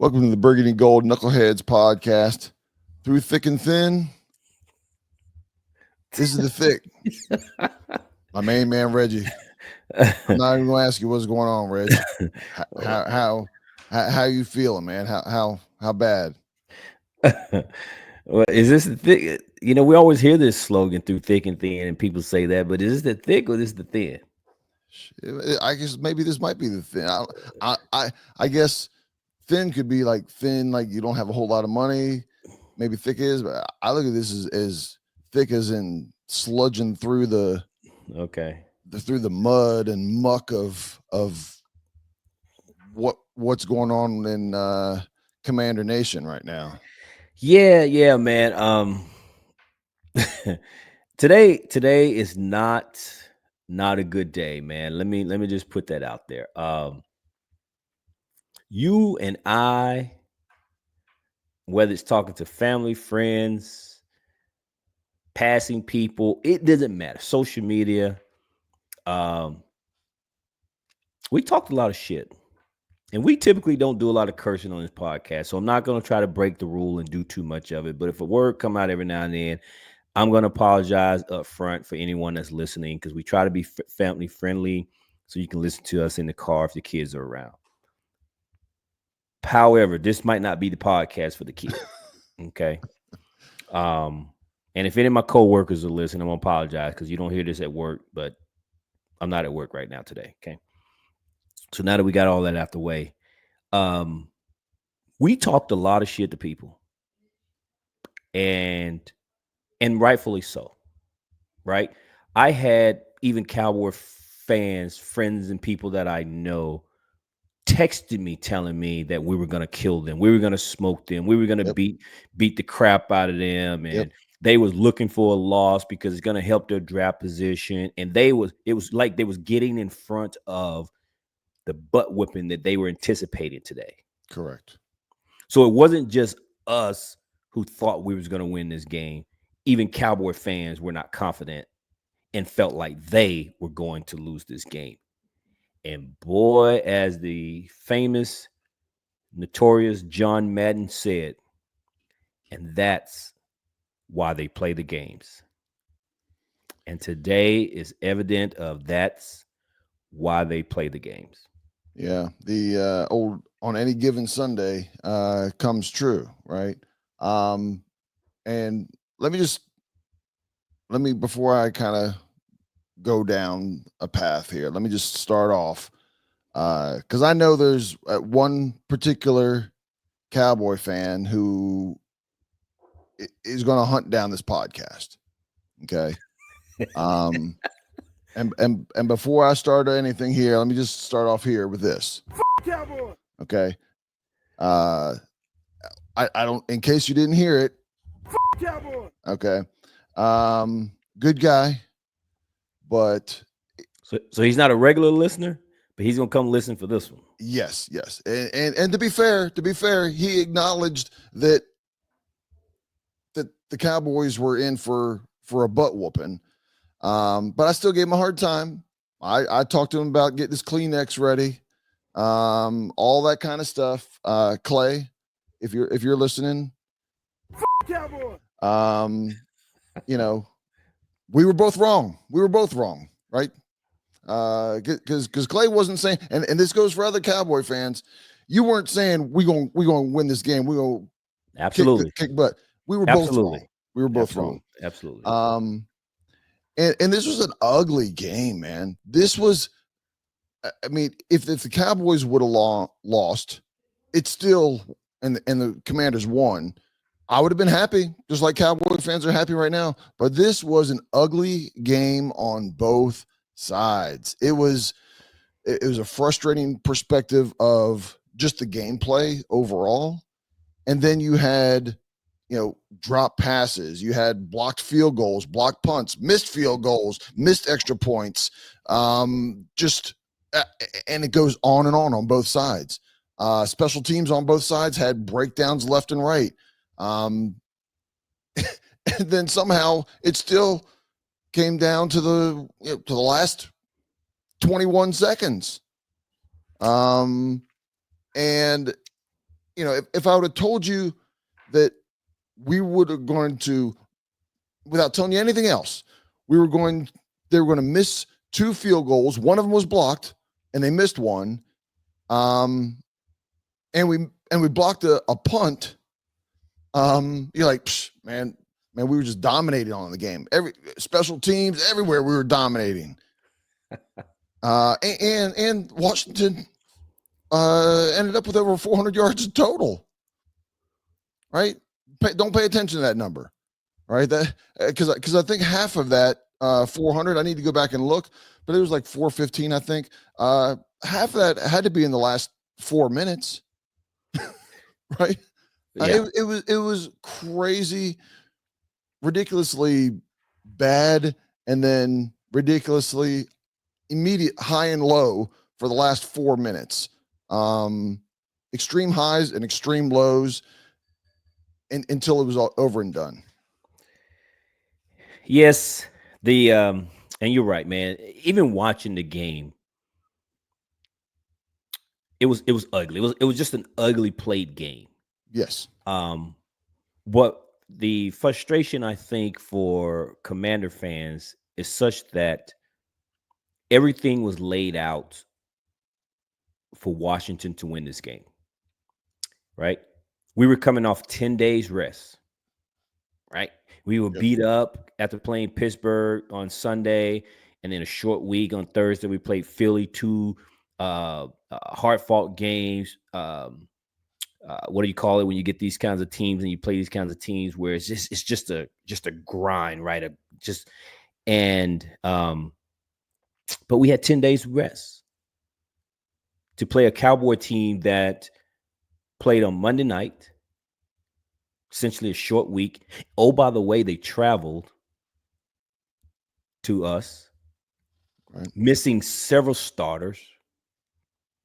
Welcome to the Burgundy Gold Knuckleheads podcast. Through thick and thin, this is the thick. My main man, Reggie. I'm not even going to ask you what's going on, Reg. How you feeling, man? How bad? Well, is this the thick? We always hear this slogan through thick and thin, and people say that, but is this the thick or this the thin? I guess maybe this might be the thin. I guess thin could be like thin, like you don't have a whole lot of money. Maybe thick is, but I look at this as thick as in sludging through the mud and muck of what's going on in Commander Nation right now. Yeah, man. Today is not a good day, man. Let me just put that out there. You and I, whether it's talking to family, friends, passing people, it doesn't matter. Social media, we talked a lot of shit. And we typically don't do a lot of cursing on this podcast, so I'm not going to try to break the rule and do too much of it. But if a word come out every now and then, I'm going to apologize up front for anyone that's listening because we try to be family friendly so you can listen to us in the car if the kids are around. However, this might not be the podcast for the kids. Okay. And if any of my coworkers are listening, I'm going to apologize because you don't hear this at work, but I'm not at work right now today. Okay. So now that we got all that out the way, we talked a lot of shit to people, and rightfully so, right? I had even Cowboy fans, friends, and people that I know texted me telling me that we were gonna kill them, we were gonna smoke them, we were gonna beat the crap out of them, and they was looking for a loss because it's gonna help their draft position, and it was like they was getting in front of the butt whipping that they were anticipating today. Correct. So it wasn't just us who thought we was going to win this game. Even Cowboy fans were not confident and felt like they were going to lose this game. And boy, as the famous, notorious John Madden said, and that's why they play the games. And today is evident of that's why they play the games. Yeah, the old on any given Sunday comes true, right? And let me before I kind of go down a path here, let me just start off because I know there's one particular Cowboy fan who is going to hunt down this podcast. Okay. And before I start anything here, let me just start off here with this. Cowboy. Okay. I don't, in case you didn't hear it. Cowboy. Okay. Good guy, but so he's not a regular listener, but he's gonna come listen for this one. Yes. And to be fair, he acknowledged that the Cowboys were in for a butt whooping. But I still gave him a hard time. I talked to him about getting his Kleenex ready, all that kind of stuff. Clay, if you're listening, we were both wrong. Right? Because Clay wasn't saying, and this goes for other Cowboy fans. You weren't saying we gonna win this game. We gonna absolutely kick butt. We were both wrong. We were both wrong. Absolutely. And this was an ugly game, man. This was, I mean, if the Cowboys would have lost, it's still, and the Commanders won, I would have been happy, just like Cowboy fans are happy right now. But this was an ugly game on both sides. It was a frustrating perspective of just the gameplay overall. And then you had, drop passes. You had blocked field goals, blocked punts, missed field goals, missed extra points. And it goes on both sides. Special teams on both sides had breakdowns left and right. And then somehow it still came down to the last 21 seconds. And if I would have told you that we would have going to, without telling you anything else, they were going to miss 2 field goals. One of them was blocked, and they missed one. And we blocked a punt. You're like, man, we were just dominating on the game. Every special teams, everywhere we were dominating. And Washington ended up with over 400 yards in total. Right? Don't pay attention to that number. Right? That because I think half of that 400. I need to go back and look, but it was like 415. I think half of that had to be in the last 4 minutes. Right? Yeah. It was crazy, ridiculously bad, and then ridiculously immediate high and low for the last 4 minutes. Extreme highs and extreme lows, until it was all over and done. Yes, and you're right, man. Even watching the game, it was ugly. It was just an ugly played game. Yes. What the frustration I think for Commander fans is such that everything was laid out for Washington to win this game. Right? We were coming off 10 days rest. Right? We were beat up after playing Pittsburgh on Sunday, and then a short week on Thursday. We played Philly, 2 hard-fought games. What do you call it when you get these kinds of teams and you play these kinds of teams where it's just a grind, right? But we had 10 days rest to play a Cowboy team that played on Monday night, essentially a short week. Oh, by the way, they traveled to us, Right. missing several starters.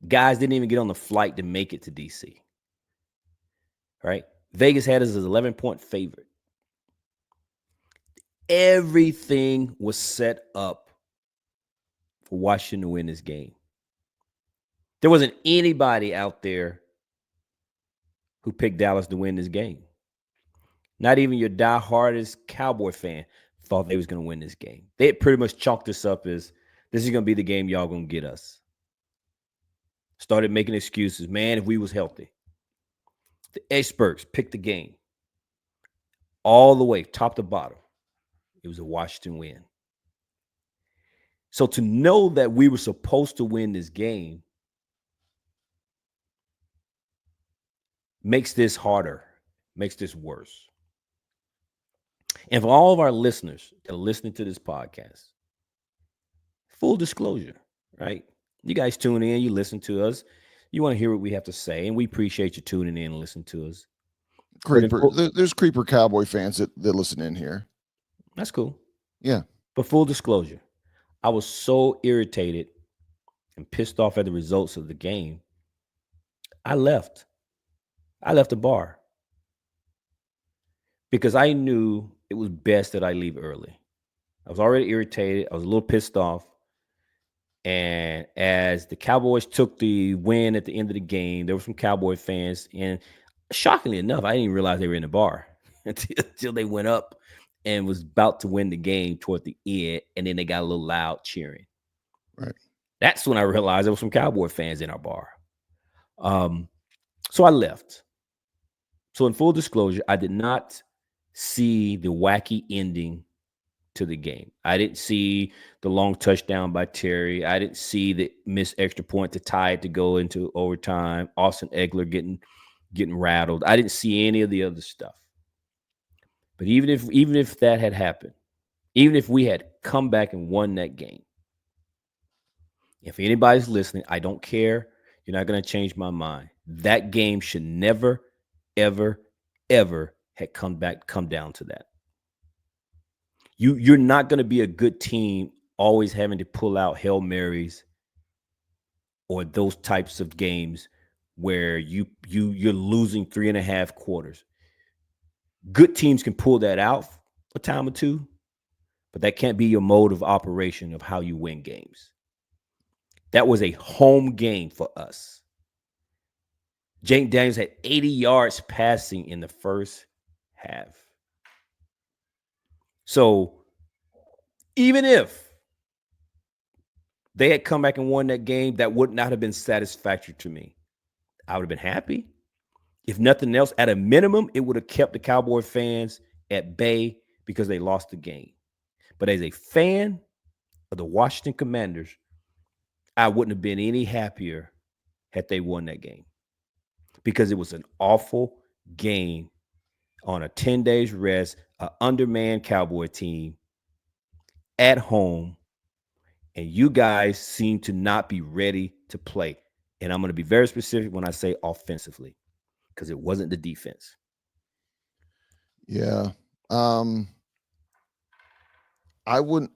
Guys didn't even get on the flight to make it to DC. Right? Vegas had us as an 11-point favorite. Everything was set up for Washington to win this game. There wasn't anybody out there who picked Dallas to win this game. Not even your diehardest Cowboy fan thought they was going to win this game. They had pretty much chalked this up as, this is going to be the game y'all going to get us. Started making excuses. Man, if we was healthy. The experts picked the game. All the way, top to bottom. It was a Washington win. So to know that we were supposed to win this game makes this harder, makes this worse. And for all of our listeners that are listening to this podcast, full disclosure, right? You guys tune in, you listen to us, you want to hear what we have to say, and we appreciate you tuning in and listening to us. There's creeper Cowboy fans that listen in here. That's cool. Yeah. But full disclosure, I was so irritated and pissed off at the results of the game. I left the bar because I knew it was best that I leave early. I was already irritated. I was a little pissed off. And as the Cowboys took the win at the end of the game, there were some Cowboy fans. And shockingly enough, I didn't even realize they were in the bar until they went up and was about to win the game toward the end. And then they got a little loud cheering. Right. That's when I realized there were some Cowboy fans in our bar. So I left. So in full disclosure, I did not see the wacky ending to the game. I didn't see the long touchdown by Terry. I didn't see the missed extra point to tie it to go into overtime. Austin Eckler getting rattled. I didn't see any of the other stuff. But even if that had happened, even if we had come back and won that game, if anybody's listening, I don't care. You're not going to change my mind. That game should never, ever, ever had come down to that. You're not going to be a good team always having to pull out Hail Marys or those types of games where you're losing 3.5 quarters. Good teams can pull that out a time or two, but that can't be your mode of operation of how you win games. That was a home game for us. Jake Daniels had 80 yards passing in the first half. So even if they had come back and won that game, that would not have been satisfactory to me. I would have been happy. If nothing else, at a minimum, it would have kept the Cowboy fans at bay because they lost the game. But as a fan of the Washington Commanders, I wouldn't have been any happier had they won that game because it was an awful game on a 10 days rest, an undermanned Cowboy team at home, and you guys seem to not be ready to play. And I'm going to be very specific when I say offensively because it wasn't the defense. Yeah. I wouldn't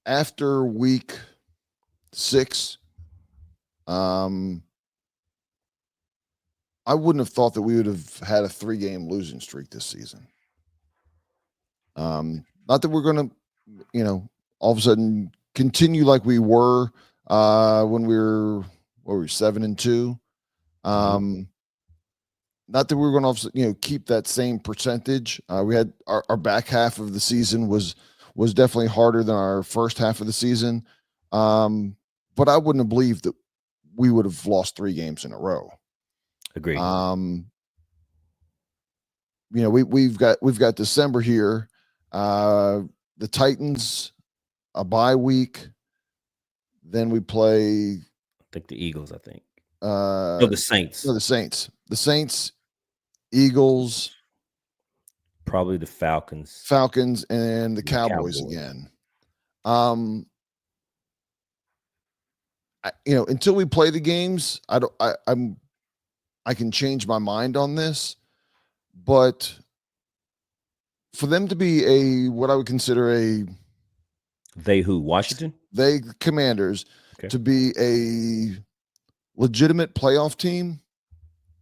after week 6. I wouldn't have thought that we would have had a 3-game losing streak this season. Not that we're going to, all of a sudden continue like we were when we were 7-2. Not that we were going to, keep that same percentage. We had our back half of the season was definitely harder than our first half of the season. But I wouldn't have believed that we would have lost 3 games in a row. Agreed. We've got December here. The Titans, a bye week. Then we play. I think the Eagles. I think. The Saints. No, the Saints. The Saints, Eagles, probably the Falcons, and the Cowboys again. Until we play the games, I can change my mind on this, but for them to be what I would consider Washington? They Commanders, okay, to be a legitimate playoff team,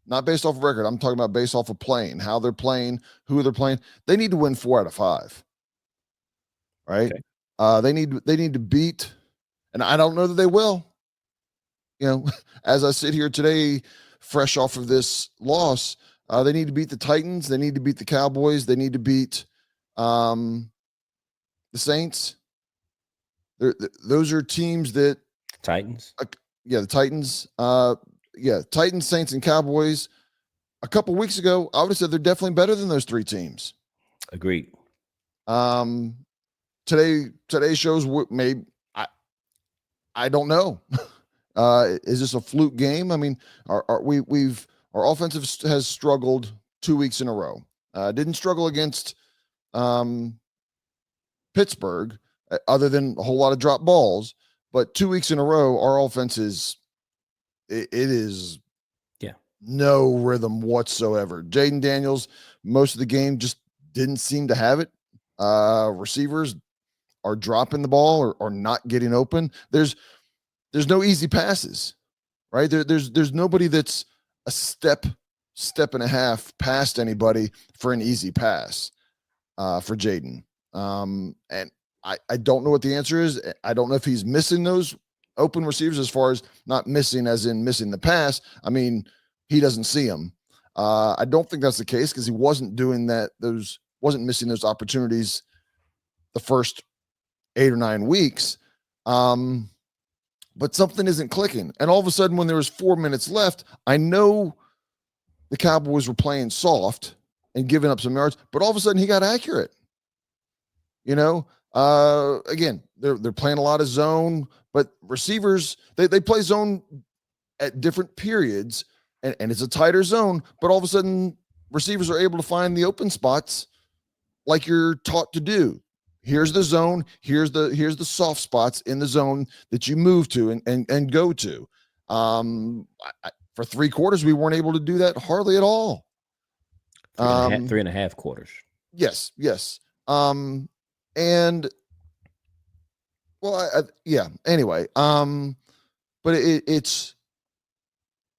not based off of record. I'm talking about based off of playing, how they're playing, who they're playing. They need to win 4 out of 5. Right? Okay. They need to beat, and I don't know that they will. As I sit here today, fresh off of this loss, they need to beat the Titans. They need to beat the Cowboys. They need to beat the Saints. Those are teams that Titans. The Titans. Titans, Saints, and Cowboys. A couple weeks ago, I would have said they're definitely better than those 3 teams. Agreed. Today shows maybe I don't know. Is this a fluke game? I mean, our offensive has struggled 2 weeks in a row. Didn't struggle against Pittsburgh, other than a whole lot of drop balls. But 2 weeks in a row, our offense is no rhythm whatsoever. Jaden Daniels, most of the game just didn't seem to have it. Receivers are dropping the ball or not getting open. There's no easy passes, right? There's nobody that's a step and a half past anybody for an easy pass for Jaden. And I don't know what the answer is. I don't know if he's missing those open receivers, as far as not missing as in missing the pass. I mean, he doesn't see them. I don't think that's the case because he wasn't doing that. Wasn't missing those opportunities the first 8 or 9 weeks. But something isn't clicking. And all of a sudden, when there was 4 minutes left, I know the Cowboys were playing soft and giving up some yards, but all of a sudden he got accurate. Again, they're playing a lot of zone, but receivers, they play zone at different periods, and it's a tighter zone, but all of a sudden receivers are able to find the open spots like you're taught to do. Here's the zone. Here's the soft spots in the zone that you move to and go to. For 3 quarters, we weren't able to do that hardly at all. 3.5 quarters. Yes. Anyway, but it's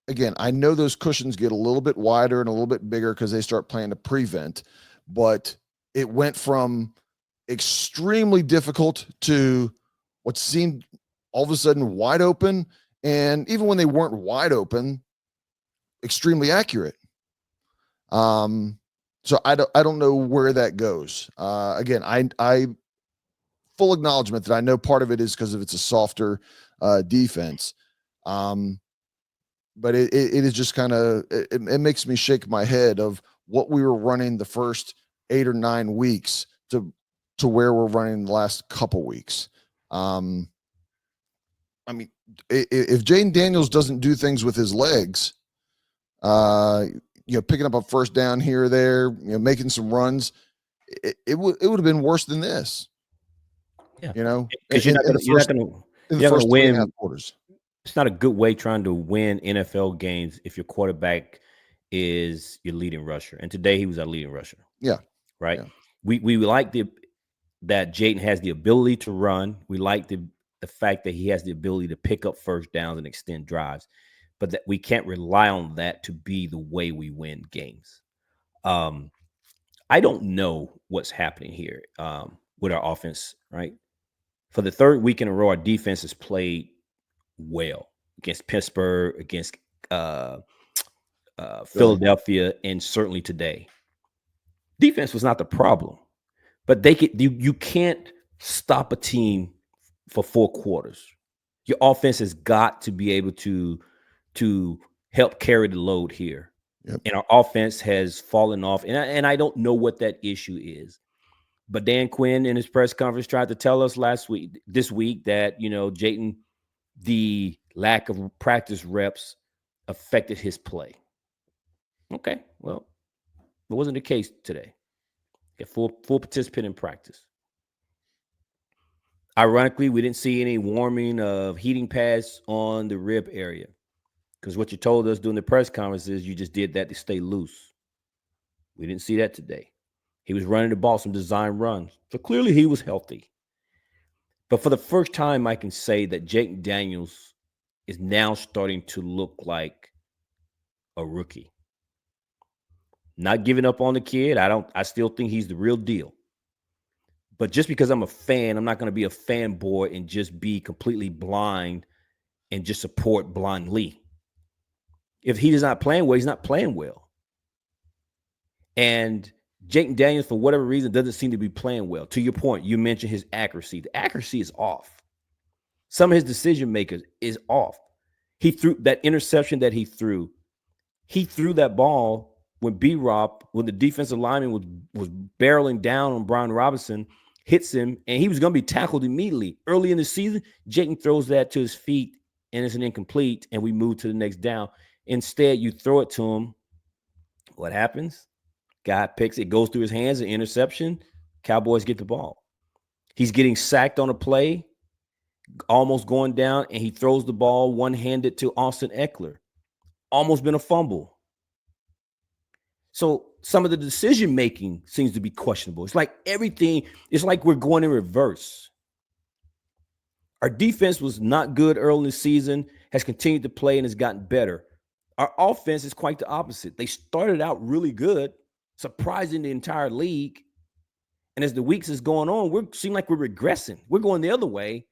again, I know those cushions get a little bit wider and a little bit bigger because they start playing to prevent, but it went from extremely difficult to what seemed all of a sudden wide open. And even when they weren't wide open, extremely accurate. So I don't know where that goes. Again, I full acknowledgement that I know part of it is because of it's a softer defense. Um, but it is just kind of it makes me shake my head of what we were running the first 8 or 9 weeks to where we're running the last couple weeks. Um, I mean, if Jaden Daniels doesn't do things with his legs, uh, picking up a first down here or there, making some runs, it would have been worse than this. Yeah, In, because you're not in gonna the first in the first three and a half win. quarters. It's not a good way trying to win NFL games if your quarterback is your leading rusher. And today he was our leading rusher, Yeah, right? yeah, We like that Jaden has the ability to run. We like the fact that he has the ability to pick up first downs and extend drives, but that we can't rely on that to be the way we win games. Um, I don't know what's happening here with our offense, right? For the third week in a row, our defense has played well against Pittsburgh, against uh, Philadelphia, and certainly today. Defense was not the problem, but you can't stop a team for 4 quarters. Your offense has got to be able to help carry the load here. yep. And our offense has fallen off, and I don't know what that issue is. But Dan Quinn in his press conference tried to tell us this week, that Jayton, the lack of practice reps affected his play. Okay, well, it wasn't the case today. Get full participant in practice. Ironically, we didn't see any warming of heating pads on the rib area, because what you told us during the press conference is you just did that to stay loose. We didn't see that today. He was running the ball, some design runs. So clearly he was healthy. But for the first time, I can say that Jake Daniels is now starting to look like a rookie. Not giving up on the kid. I still think he's the real deal. But just because I'm a fan, I'm not going to be a fanboy and just be completely blind and just support blindly. If he is not playing well, he's not playing well. And Jake Daniels, for whatever reason, doesn't seem to be playing well. To your point, you mentioned his accuracy. The accuracy is off. Some of his decision makers is off. He threw that interception that he threw. He threw that ball when when the defensive lineman was barreling down on Brian Robinson, hits him, and he was going to be tackled immediately. Early in the season, Jayton throws that to his feet, and it's an incomplete, and we move to the next down. Instead, you throw it to him. What happens? Guy picks it, goes through his hands, an interception. Cowboys get the ball. He's getting sacked on a play, almost going down, and he throws the ball one-handed to Austin Eckler. Almost been a fumble. So some of the decision making seems to be questionable. It's like it's like we're going in reverse. Our defense was not good early in the season, has continued to play, and has gotten better. Our offense is quite the opposite. They started out really good, surprising the entire league. And as the weeks is going on, we seem like we're regressing. We're going the other way,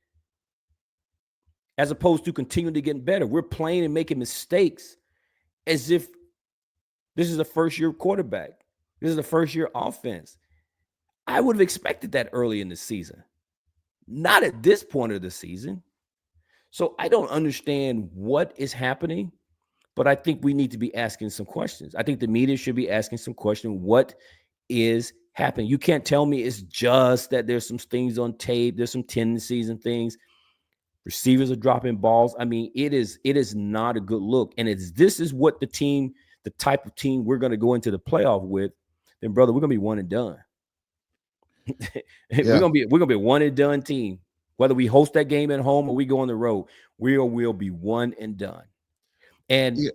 as opposed to continuing to get better. We're playing and making mistakes as if this is a first-year quarterback. This is a first-year offense. I would have expected that early in the season. Not at this point of the season. So I don't understand what is happening, but I think we need to be asking some questions. I think the media should be asking some questions. What is happening? You can't tell me it's just that there's some things on tape. There's some tendencies and things. Receivers are dropping balls. I mean, it is not a good look. And this is what the type of team we're going to go into the playoff with, then brother, we're going to be one and done. Yeah. We're going to be a one and done team. Whether we host that game at home or we go on the road, we will be one and done. And Yeah.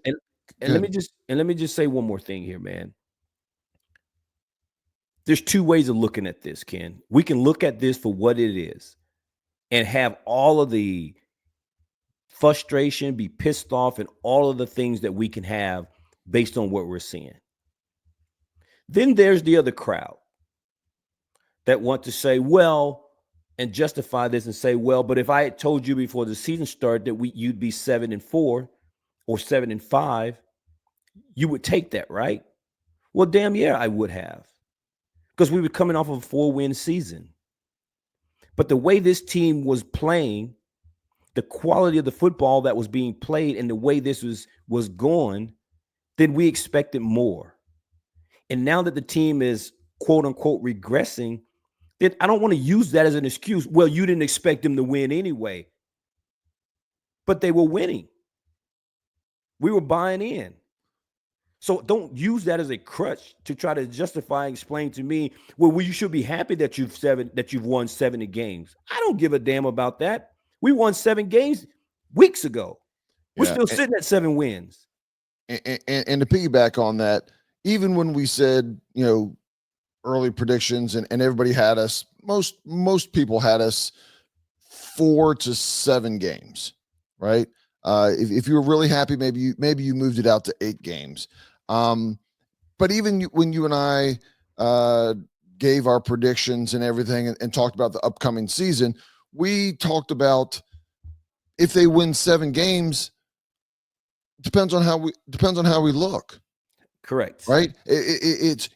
and let me just say one more thing here, man. There's two ways of looking at this, Ken. We can look at this for what it is and have all of the frustration, be pissed off, and all of the things that we can have based on what we're seeing. Then there's the other crowd that want to say, well, and justify this and say, well, but if I had told you before the season started that you'd be 7-4 or 7-5, You would take that, right? Well, damn yeah, I would have. Because we were coming off of a 4-win season. But the way this team was playing, the quality of the football that was being played, and the way this was going, then we expected more. And now that the team is quote unquote regressing, then I don't want to use that as an excuse. Well, you didn't expect them to win anyway, but they were winning. We were buying in. So don't use that as a crutch to try to justify and explain to me, well, you should be happy that you've won 70 games. I don't give a damn about that. We won 7 games weeks ago. We're Yeah. still sitting at 7 wins. And to piggyback on that, even when we said, early predictions and everybody had us, most people had us 4 to 7 games, right? If you were really happy, maybe you moved it out to 8 games. But even when you and I gave our predictions and everything and talked about the upcoming season, we talked about if they win 7 games, depends on how we look. Correct. Right? It's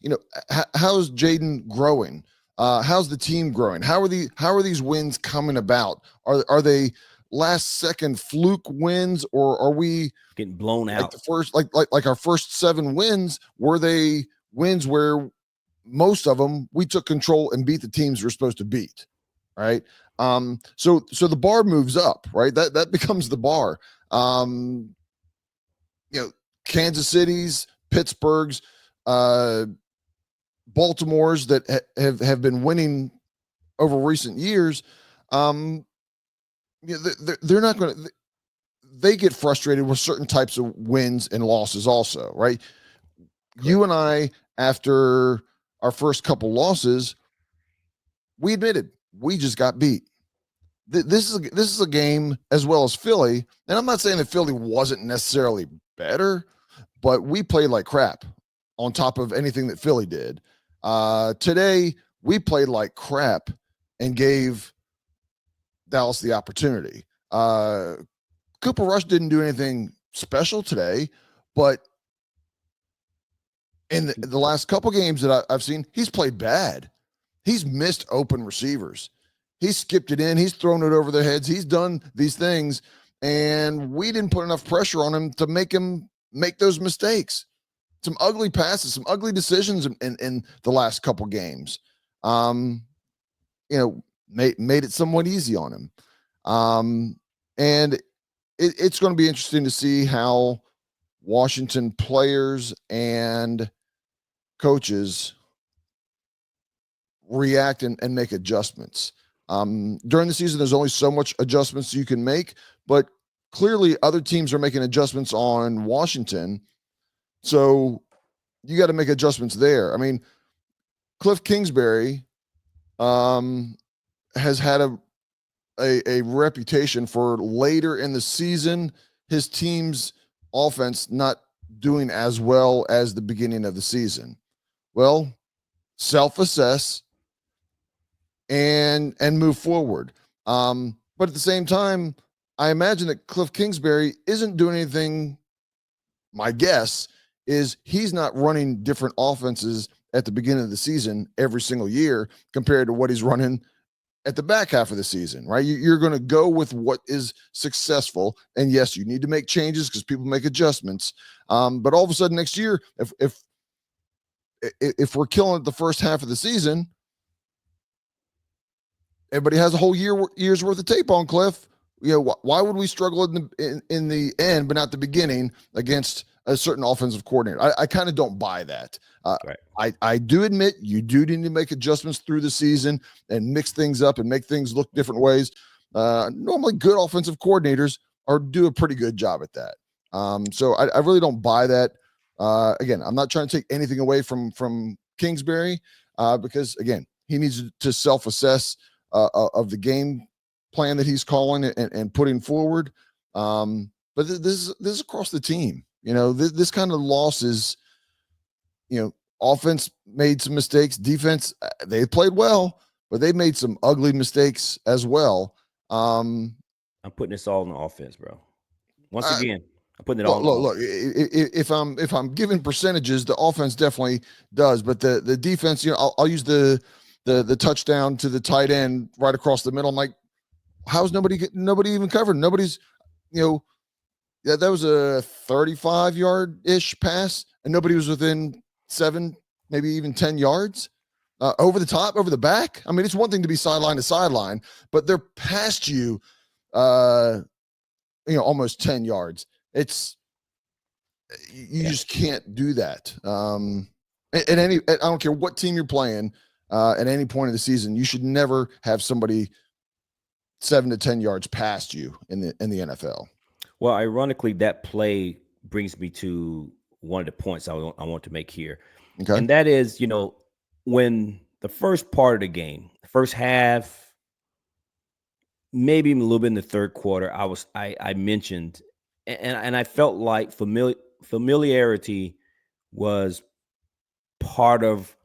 how's Jaden growing? How's the team growing? How are these wins coming about? Are they last second fluke wins, or are we getting blown like out? The first like our first 7 wins, were they wins where most of them we took control and beat the teams we're supposed to beat, right? So the bar moves up, right? That becomes the bar. Kansas City's, Pittsburgh's, Baltimore's that have been winning over recent years. They're not going to. They get frustrated with certain types of wins and losses, also, right? Correct. You and I, after our first couple losses, we admitted we just got beat. This is a game as well as Philly, and I'm not saying that Philly wasn't necessarily better, but we played like crap on top of anything that Philly did. Today, we played like crap and gave Dallas the opportunity. Cooper Rush didn't do anything special today, but in the last couple games that I've seen, he's played bad. He's missed open receivers. He's skipped it in. He's thrown it over their heads. He's done these things, and we didn't put enough pressure on him to make those mistakes. Some ugly passes, some ugly decisions in the last couple games. Made it somewhat easy on him. And it's going to be interesting to see how Washington players and coaches react and make adjustments. During the season, there's only so much adjustments you can make, but clearly other teams are making adjustments on Washington. So you got to make adjustments there. I mean, Cliff Kingsbury has had a reputation for later in the season, his team's offense not doing as well as the beginning of the season. Well, self-assess and move forward. But at the same time, I imagine that Cliff Kingsbury isn't doing anything. My guess is he's not running different offenses at the beginning of the season every single year compared to what he's running at the back half of the season, right? You're going to go with what is successful. And yes, you need to make changes because people make adjustments. But all of a sudden next year, if we're killing it the first half of the season, everybody has a whole year's worth of tape on Cliff. Why would we struggle in the end, but not the beginning against a certain offensive coordinator? I kind of don't buy that. Right. I do admit you do need to make adjustments through the season and mix things up and make things look different ways. Normally, good offensive coordinators do a pretty good job at that. So I really don't buy that. Again, I'm not trying to take anything away from Kingsbury because, again, he needs to self-assess of the game plan that he's calling and putting forward. But this is across the team. This kind of loss is, offense made some mistakes. Defense, they played well, but they made some ugly mistakes as well. I'm putting this all on the offense, bro. Once again, I'm putting it Look, all look, on. look. If I'm giving percentages, the offense definitely does, but the defense, I'll use the touchdown to the tight end right across the middle. I'm like, how's nobody even covered? Nobody's, you know, yeah, that was a 35-yard ish pass, and nobody was within 7, maybe even 10 yards. Over the top, over the back. I mean, it's one thing to be sideline to sideline, but they're past you, uh, almost 10 yards. It's you Yeah. just can't do that. I don't care what team you're playing. At any point of the season, you should never have somebody 7 to 10 yards past you in the NFL. Well, ironically, that play brings me to one of the points I want to make here. Okay. And that is, when the first part of the game, the first half, maybe even a little bit in the third quarter, I mentioned, and I felt like familiarity was part of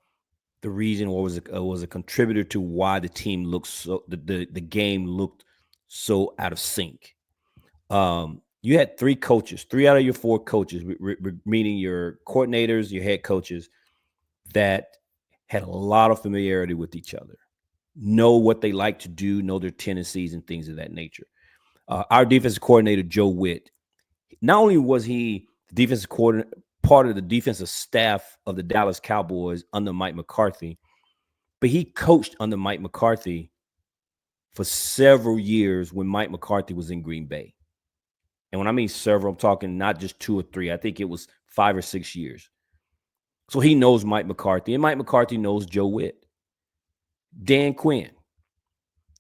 the reason, or was a contributor to why the team looked the game looked so out of sync. You had three coaches, 3 out of your 4 coaches, meaning your coordinators, your head coaches, that had a lot of familiarity with each other, know what they like to do, know their tendencies and things of that nature. Our defensive coordinator, Joe Witt, not only was he the defensive coordinator, part of the defensive staff of the Dallas Cowboys under Mike McCarthy, but he coached under Mike McCarthy for several years when Mike McCarthy was in Green Bay. And when I mean several, I'm talking not just 2 or 3. I think it was 5 or 6 years. So he knows Mike McCarthy, and Mike McCarthy knows Joe Witt. Dan Quinn,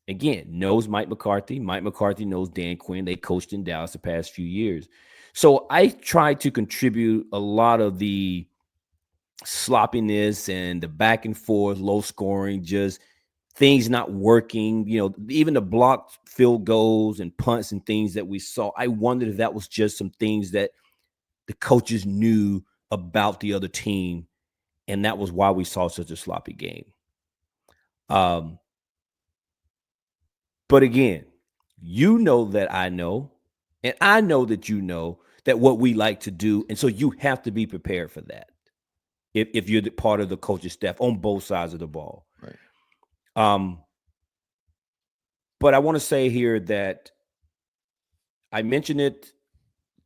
again, knows Mike McCarthy. Mike McCarthy knows Dan Quinn. They coached in Dallas the past few years. So I try to contribute a lot of the sloppiness and the back and forth, low scoring, just things not working, even the blocked field goals and punts and things that we saw. I wondered if that was just some things that the coaches knew about the other team, and that was why we saw such a sloppy game. Um, but again, that I know, and I know that that what we like to do, and so you have to be prepared for that if you're the part of the coaching staff on both sides of the ball. Right. Um, but I want to say here that I mentioned it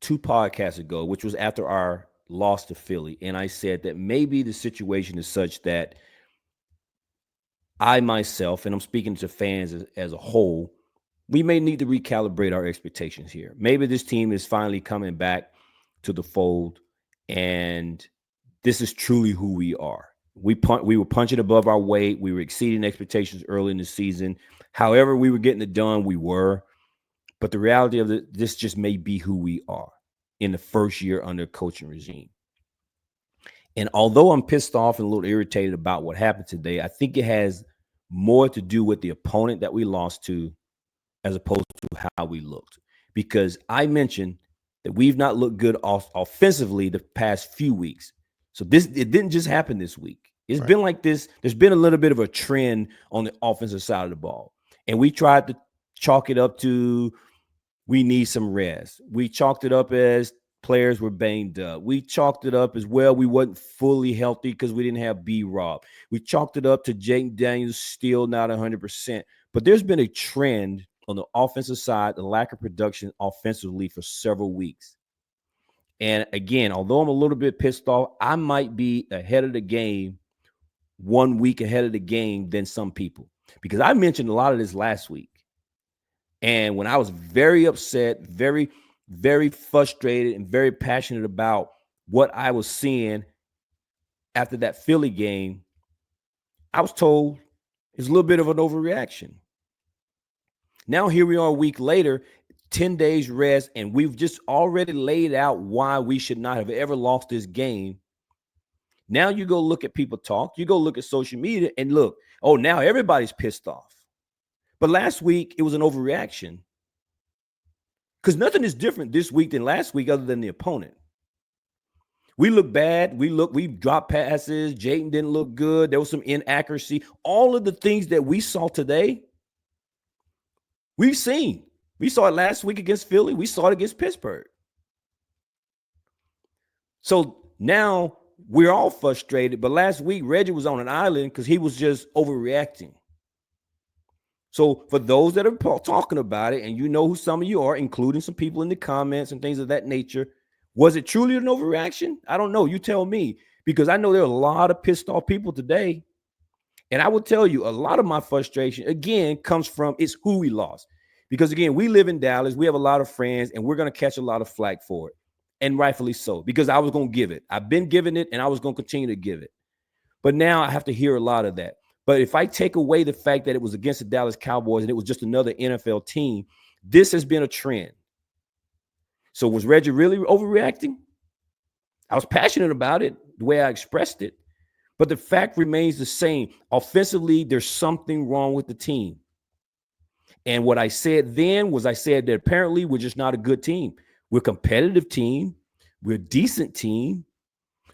2 podcasts ago, which was after our loss to Philly, and I said that maybe the situation is such that I myself, and I'm speaking to fans as a whole, we may need to recalibrate our expectations here. Maybe this team is finally coming back to the fold, and this is truly who we are. We were punching above our weight. We were exceeding expectations early in the season. However, we were getting it done, we were. But the reality of this just may be who we are in the first year under coaching regime. And although I'm pissed off and a little irritated about what happened today, I think it has more to do with the opponent that we lost to as opposed to how we looked. Because I mentioned that we've not looked good offensively the past few weeks. So it didn't just happen this week. It's Right. been like this. There's been a little bit of a trend on the offensive side of the ball. And we tried to chalk it up to we need some rest. We chalked it up as players were banged up. We chalked it up as well. We wasn't fully healthy because we didn't have B-Rob. We chalked it up to Jake Daniels still not 100%. But there's been a trend on the offensive side, the lack of production offensively for several weeks. And again, although I'm a little bit pissed off, I might be ahead of the game, 1 week ahead of the game than some people, because I mentioned a lot of this last week. And when I was very upset, very, very frustrated, and very passionate about what I was seeing after that Philly game, I was told it's a little bit of an overreaction. Now, here we are a week later, 10 days rest, and we've just already laid out why we should not have ever lost this game. Now you go look at people talk, you go look at social media, and look, oh, now everybody's pissed off. But last week, it was an overreaction. Because nothing is different this week than last week other than the opponent. We look bad. We dropped passes. Jayden didn't look good. There was some inaccuracy. All of the things that we saw today, we've seen. We saw it last week against Philly. We saw it against Pittsburgh. So now we're all frustrated. But last week, Reggie was on an island because he was just overreacting. So for those that are talking about it, and you know who some of you are, including some people in the comments and things of that nature, was it truly an overreaction? I don't know. You tell me, because I know there are a lot of pissed off people today. And I will tell you, a lot of my frustration, again, comes from it's who we lost. Because again, we live in Dallas. We have a lot of friends, and we're going to catch a lot of flack for it. And rightfully so, because I was going to give it. I've been giving it, and I was going to continue to give it. But now I have to hear a lot of that. But if I take away the fact that it was against the Dallas Cowboys and it was just another NFL team, this has been a trend. So was Reggie really overreacting? I was passionate about it, the way I expressed it. But the fact remains the same. Offensively, there's something wrong with the team. And what I said then was I said that apparently we're just not a good team. We're a competitive team. We're a decent team.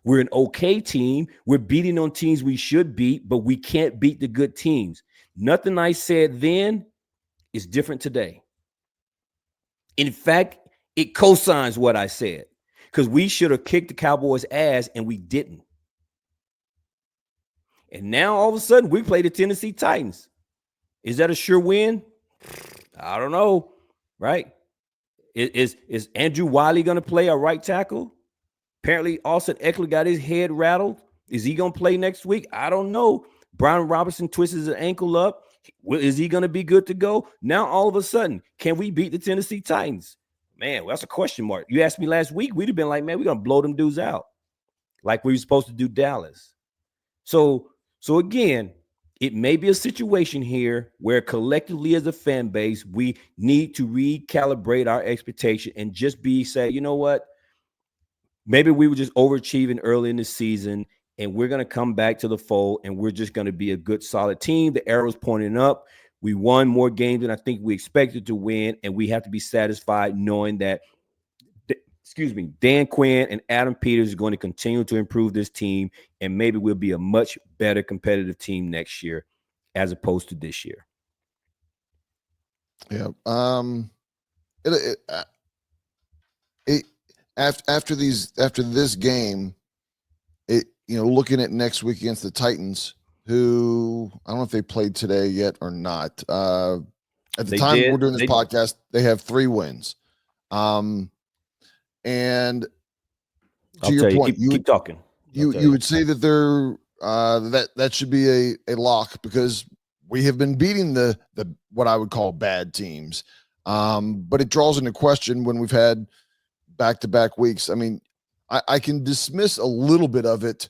We're an okay team. We're beating on teams we should beat, but we can't beat the good teams. Nothing I said then is different today. In fact, it cosigns what I said, because we should have kicked the Cowboys' ass and we didn't. And now all of a sudden we play the Tennessee Titans. Is that a sure win? I don't know, right? Is Andrew Wiley going to play a right tackle? Apparently, Austin Eckler got his head rattled. Is he going to play next week? I don't know. Brian Robinson twists his ankle up. Is he going to be good to go? Now, all of a sudden, can we beat the Tennessee Titans? Man, well, that's a question mark. You asked me last week, we'd have been like, man, we're going to blow them dudes out like we were supposed to do Dallas. So again, it may be a situation here where collectively as a fan base, we need to recalibrate our expectation and just say, you know what? Maybe we were just overachieving early in the season, and we're going to come back to the fold, and we're just going to be a good, solid team. The arrow's pointing up. We won more games than I think we expected to win, and we have to be satisfied knowing that, Dan Quinn and Adam Peters are going to continue to improve this team, and maybe we'll be a much better competitive team next year as opposed to this year. Yeah. After this game, looking at next week against the Titans, who I don't know if they played today yet or not. At the time we're doing this podcast, they have 3 wins. And to your point, you keep talking. You would say that they're that should be a lock, because we have been beating the what I would call bad teams. But it draws into question when we've had back-to-back weeks. I mean, I can dismiss a little bit of it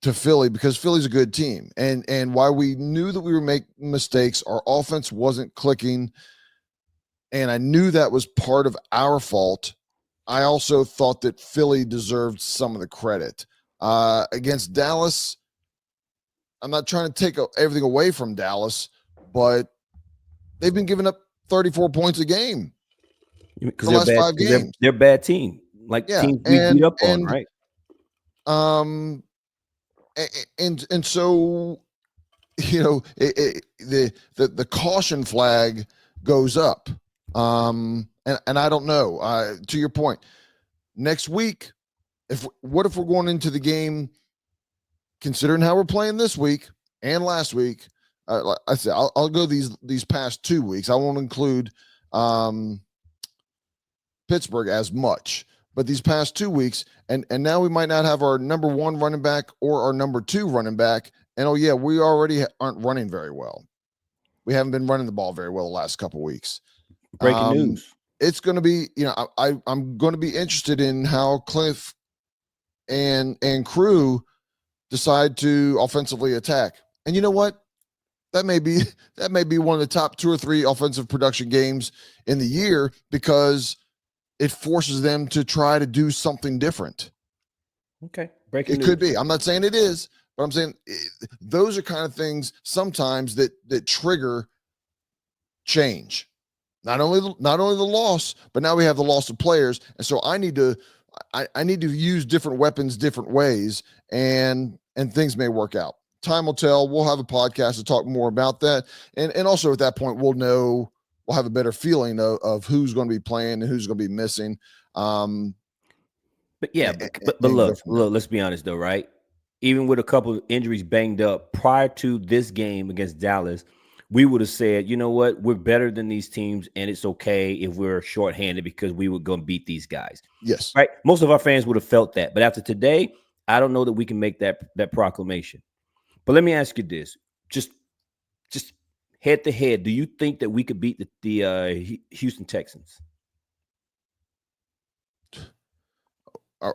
to Philly, because Philly's a good team. And while we knew that we were making mistakes, our offense wasn't clicking, and I knew that was part of our fault. I also thought that Philly deserved some of the credit. Against Dallas, I'm not trying to take everything away from Dallas, but they've been giving up 34 points a game because the last 5 games. They're a bad team, teams we beat up on, right? And so, the caution flag goes up. And I don't know. To your point, next week, what if we're going into the game, considering how we're playing this week and last week? I said I'll go these past 2 weeks. I won't include Pittsburgh as much, but these past 2 weeks, and now we might not have our number 1 running back or our number 2 running back. And we already aren't running very well. We haven't been running the ball very well the last couple of weeks. Breaking news. It's going to be, I'm going to be interested in how Cliff and crew decide to offensively attack. And you know what? That may be one of the top 2 or 3 offensive production games in the year, because it forces them to try to do something different. Okay. Breaking news. It could be. I'm not saying it is, but I'm saying those are kind of things sometimes that trigger change. Not only the loss, but now we have the loss of players, and so I need to use different weapons different ways, and things may work out. Time will tell. We'll have a podcast to talk more about that, and also at that point we'll have a better feeling of who's going to be playing and who's going to be missing. But But yeah, and, but and go look, from there. let's be honest though, right? Even with a couple of injuries banged up prior to this game against Dallas, we would have said, you know what, we're better than these teams, and it's okay if we're shorthanded because we were going to beat these guys, Yes. right? Most of our fans would have felt that, but after today, I don't know that we can make that proclamation. But let me ask you this: just just head to head, do you think that we could beat the Houston Texans?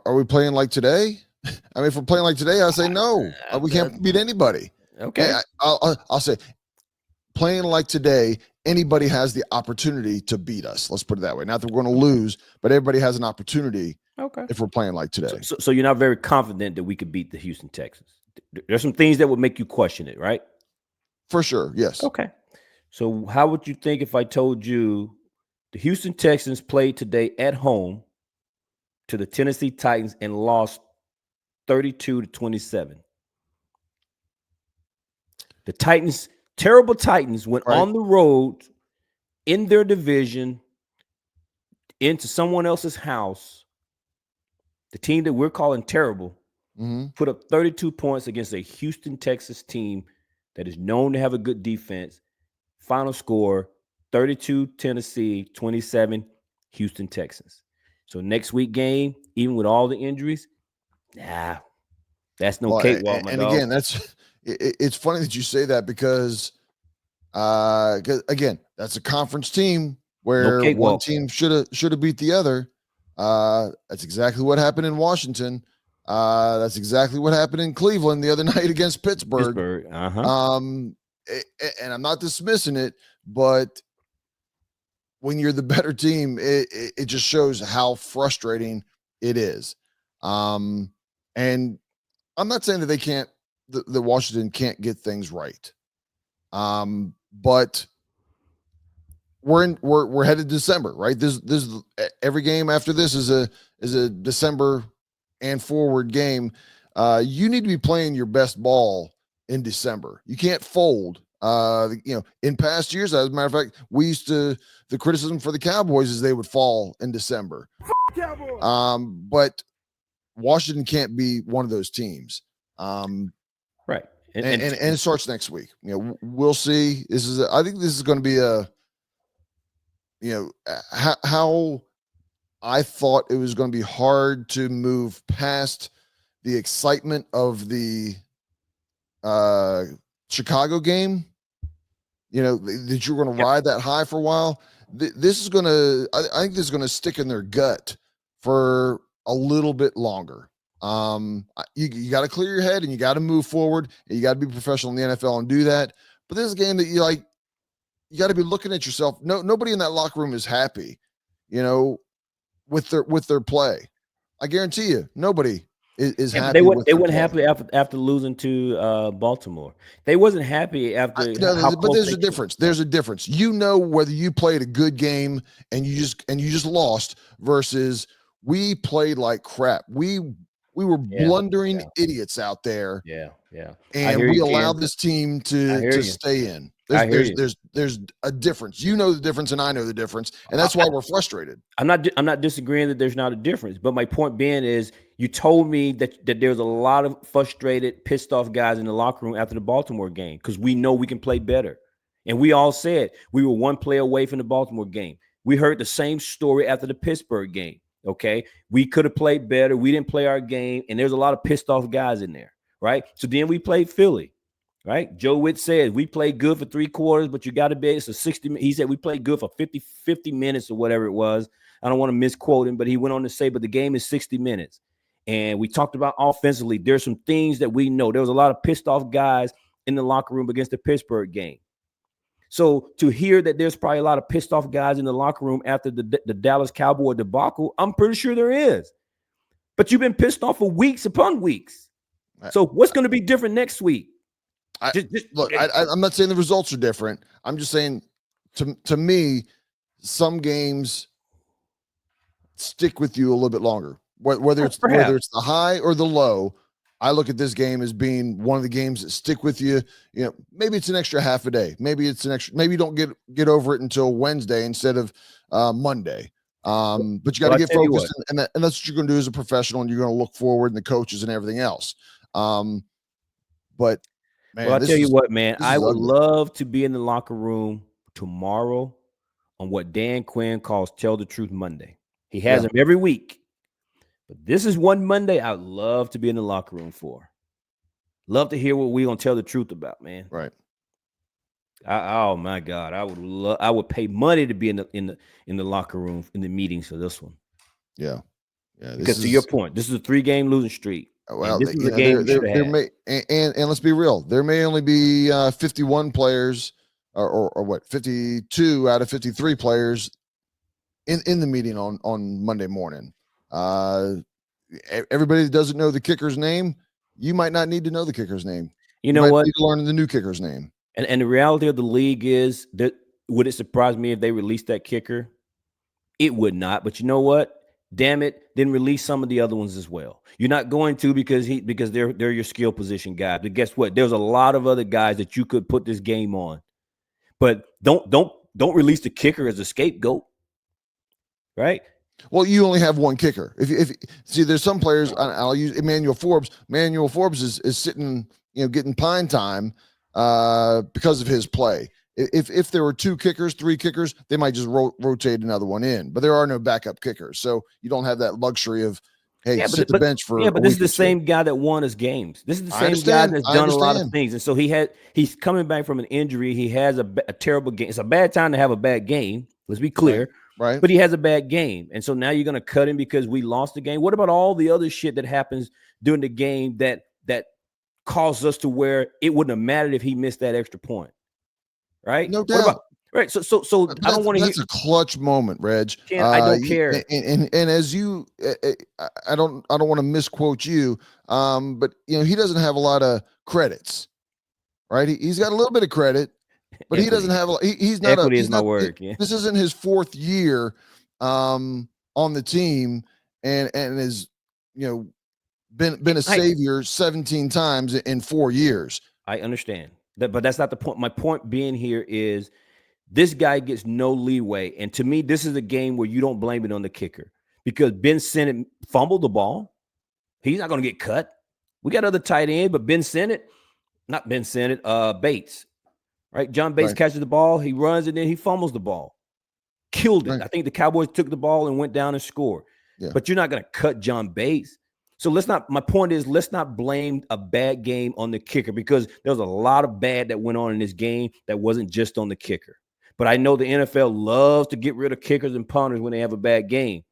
Are we playing like today? I mean, if we're playing like today, I say no. We Uh, can't beat anybody. okay, I'll say playing like today, anybody has the opportunity to beat us. Let's put it that way. Not that we're going to lose, but everybody has an opportunity okay. if we're playing like So, today. so, so you're not very confident that we could beat the Houston Texans. There's some things that would make you question it, right? For sure. Yes. Okay. So how would you think if I told you the Houston Texans played today at home to the Tennessee Titans and lost 32-27? The Titans, terrible Titans, went Right. on the road in their division into someone else's house. The team that we're calling terrible put up 32 points against a Houston, Texas team that is known to have a good defense. Final score 32 Tennessee, 27 Houston Texans. So next week game, even with all the injuries, that's no Well, cakewalk, my and dog. again, it's funny that you say that because again, that's a conference team No where one cakewalk. team should have beat the other. That's exactly what happened in Washington. That's exactly what happened in Cleveland the other night against Pittsburgh. Pittsburgh. And I'm not dismissing it, but when you're the better team, it just shows how frustrating it is. And I'm not saying that they can't, the Washington can't get things right. But we're headed to December, right? This every game after this is a December and forward game. You need to be playing your best ball in December. You can't fold. In past years, as a matter of fact, the criticism for the Cowboys is they would fall in December. But Washington can't be one of those teams. Right. And it starts next week. We'll see. I think this is going to be how I thought it was going to be hard to move past the excitement of the Chicago game. That you're going to ride that high for a while. This is going to, I think this is going to stick in their gut for a little bit longer. You got to clear your head and you got to move forward and you got to be professional in the NFL and do that. But this is a game that you got to be looking at yourself. Nobody in that locker room is happy, with their play. I guarantee you, nobody is Yeah, but happy with they their weren't play. happy after losing to Baltimore. They wasn't happy after how But close there's they a difference. There's a difference. Whether you played a good game and you just lost versus we played like crap. We were Yeah, blundering yeah, idiots out there, yeah, yeah. I and hear we you, Ken. allowed this team I to hear you. stay in. I hear you. There's a difference. You know the difference, and I know the difference, and that's why we're frustrated. I'm not disagreeing that there's not a difference, but my point being is you told me that there's a lot of frustrated, pissed off guys in the locker room after the Baltimore game because we know we can play better. And we all said we were one play away from the Baltimore game. We heard the same story after the Pittsburgh game. Okay. We could have played better. We didn't play our game. And there's a lot of pissed off guys in there. Right. So then we played Philly. Right. Joe Witt said we played good for 3 quarters, but you got to be, it's a 60. He said we played good for 50 minutes or whatever it was. I don't want to misquote him, but he went on to say, but the game is 60 minutes. And we talked about offensively. There's some things that we know. There was a lot of pissed off guys in the locker room against the Pittsburgh game. So to hear that there's probably a lot of pissed off guys in the locker room after the Dallas Cowboy debacle, I'm pretty sure there is. But you've been pissed off for weeks upon weeks. So what's going to be different next week? Look, I'm not saying the results are different. I'm just saying, to me, some games stick with you a little bit longer. Whether it's the high or the low, I look at this game as being one of the games that stick with you. Maybe it's an extra half a day. Maybe you don't get over it until Wednesday instead of Monday. But you got to get focused, and that's what you're going to do as a professional, and you're going to look forward, and the coaches and everything else. But man, well, I'll tell you what, man, I would ugly. love to be in the locker room tomorrow on what Dan Quinn calls Tell the Truth Monday. He has them every week, but this is one Monday I'd love to be in the locker room for. Love to hear what we're going to tell the truth about, man. Right. Oh my God, I would pay money to be in the locker room in the meetings for this one. Yeah. Because to your point, this is a 3-game losing streak. Well, this is a game there may, and let's be real, there may only be 51 players or what, 52 out of 53 players in the meeting on Monday morning. Everybody that doesn't know the kicker's name, you might not need to know the kicker's name. You know what? Need to learn the new kicker's name. And the reality of the league is that, would it surprise me if they released that kicker? It would not. But you know what? Damn it, then release some of the other ones as well. You're not going to because they're your skill position guy. But guess what? There's a lot of other guys that you could put this game on. But don't release the kicker as a scapegoat. Right? Well, you only have one kicker. If see, there's some players. I'll use Emmanuel Forbes. Emmanuel Forbes is sitting, getting pine time because of his play. If there were 2 kickers, 3 kickers, they might just rotate another one in. But there are no backup kickers, so you don't have that luxury of, hey, sit the bench for. Yeah, but this is the same guy that won his games. This is the same guy that's done a lot of things, and so he's coming back from an injury. He has a terrible game. It's a bad time to have a bad game. Let's be clear. Right. But he has a bad game. And so now you're going to cut him because we lost the game. What about all the other shit that happens during the game that caused us to where it wouldn't have mattered if he missed that extra point? Right? No doubt. Right. So I don't want to hear. That's a clutch moment, Reg. I don't care. And as you, I don't want to misquote you, but he doesn't have a lot of credits, right? He's got a little bit of credit. But equity. He doesn't have. He's not. Equity is my word. Yeah. This isn't his 4th year on the team, and is been a savior 17 times in 4 years. I understand that, but that's not the point. My point being here is this guy gets no leeway, and to me, this is a game where you don't blame it on the kicker because Ben Sinnott fumbled the ball. He's not going to get cut. We got other tight end, but Bates. Right, John Bates catches the ball, he runs, and then he fumbles the ball. Killed it. Right. I think the Cowboys took the ball and went down and scored. Yeah. But you're not going to cut John Bates. So my point is, let's not blame a bad game on the kicker because there was a lot of bad that went on in this game that wasn't just on the kicker. But I know the NFL loves to get rid of kickers and punters when they have a bad game.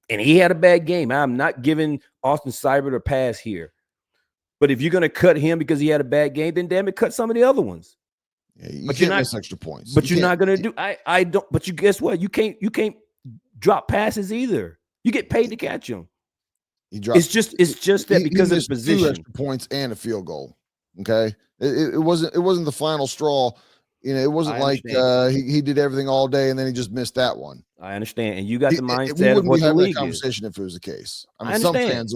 And he had a bad game. I'm not giving Austin Seibert a pass here. But if you're going to cut him because he had a bad game, then damn it, cut some of the other ones. Yeah, you can't miss extra points. But you're not going to do. I don't. But you guess what? You can't drop passes either. You get paid to catch them. It's just that because of his position. 2 extra points and a field goal. Okay, it wasn't the final straw. It wasn't like he did everything all day and then he just missed that one. I understand, and you got the mindset of what the league is. Conversation if it was the case. I mean, some fans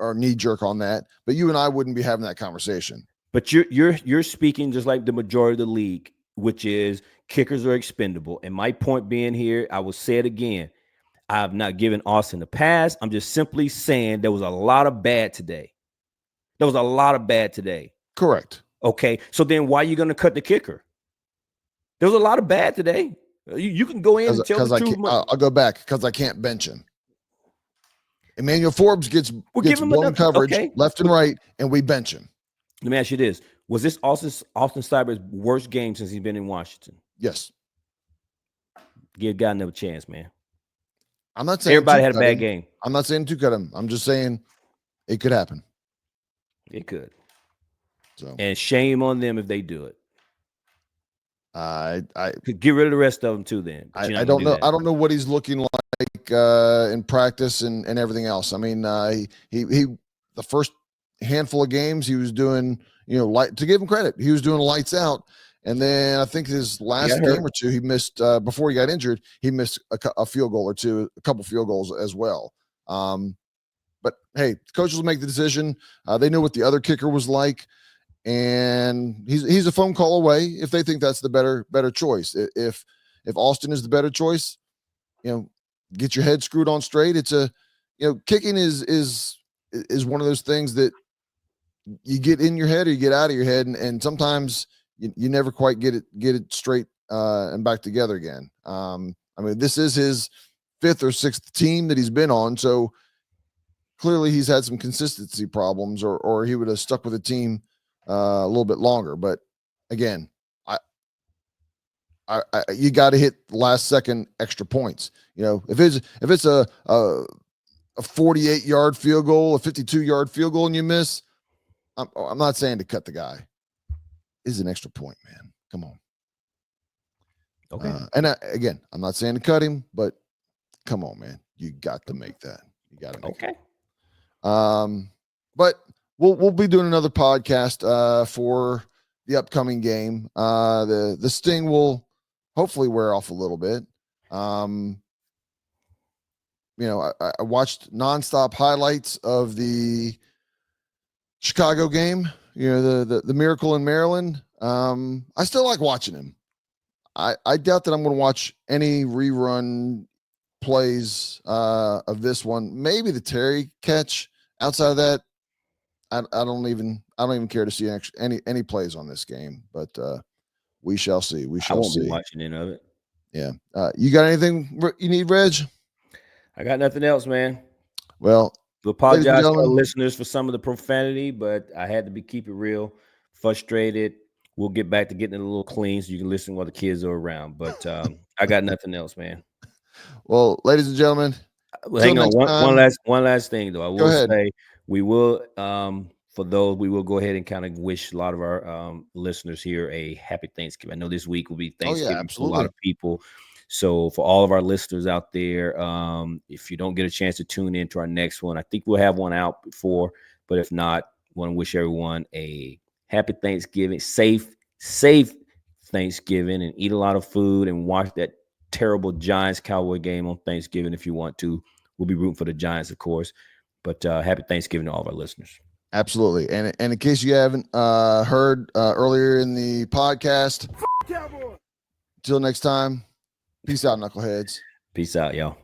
are knee jerk on that, but you and I wouldn't be having that conversation. But you're speaking just like the majority of the league, which is kickers are expendable. And my point being here, I will say it again. I have not given Austin a pass. I'm just simply saying there was a lot of bad today. Correct. Okay. So then why are you going to cut the kicker? There was a lot of bad today. You can go in and tell the truth. I'll go back because I can't bench him. Emmanuel Forbes gets blown coverage left and right, and we bench him. Let me ask you this. Was this Austin Seibert's worst game since he's been in Washington? Yes. Give guy another chance, man. I'm not saying everybody had a bad game. I'm not saying to cut him. I'm just saying it could happen. It could. So, and shame on them if they do it. I could get rid of the rest of them too. Then I don't know. I don't know what he's looking like in practice and everything else. I mean, he the first handful of games he was doing, to give him credit, he was doing lights out. And then I think his last game or two, he missed before he got injured. He missed a field goal or two, a couple field goals as well. But hey, coaches will make the decision. They know what the other kicker was like, and he's a phone call away if they think that's the better choice. If Austin is the better choice, get your head screwed on straight. It's kicking is one of those things that you get in your head or you get out of your head, and sometimes you never quite get it straight and back together again. I mean, this is his 5th or 6th team that he's been on, so clearly he's had some consistency problems, or he would have stuck with the team a little bit longer. But again, you got to hit last second extra points. If it's a 48-yard field goal, a 52-yard field goal, and you miss, I'm not saying to cut the guy. Is an extra point, man. Come on. Okay. Again, I'm not saying to cut him, but come on, man. You got to make that. You got to make okay. it. But we'll be doing another podcast for the upcoming game. The sting will hopefully wear off a little bit. I watched nonstop highlights of the Chicago game, the Miracle in Maryland. I still like watching him. I doubt that I'm going to watch any rerun plays of this one. Maybe the Terry catch. Outside of that, I don't even care to see any plays on this game. But we shall see. We shall see. I won't be watching any of it. Yeah. You got anything you need, Reg? I got nothing else, man. Well, we apologize to our listeners for some of the profanity, but I had to keep it real. Frustrated. We'll get back to getting it a little clean so you can listen while the kids are around. But I got nothing else, man. Well, ladies and gentlemen, hang on. One last thing, though. I will say we will, for those, we will go ahead and kind of wish a lot of our listeners here a happy Thanksgiving. I know this week will be Thanksgiving for a lot of people. So for all of our listeners out there, if you don't get a chance to tune in to our next one, I think we'll have one out before. But if not, want to wish everyone a happy Thanksgiving, safe Thanksgiving, and eat a lot of food and watch that terrible Giants Cowboy game on Thanksgiving if you want to. We'll be rooting for the Giants, of course. But happy Thanksgiving to all of our listeners. Absolutely. And in case you haven't heard earlier in the podcast, until next time, peace out, knuckleheads. Peace out, y'all.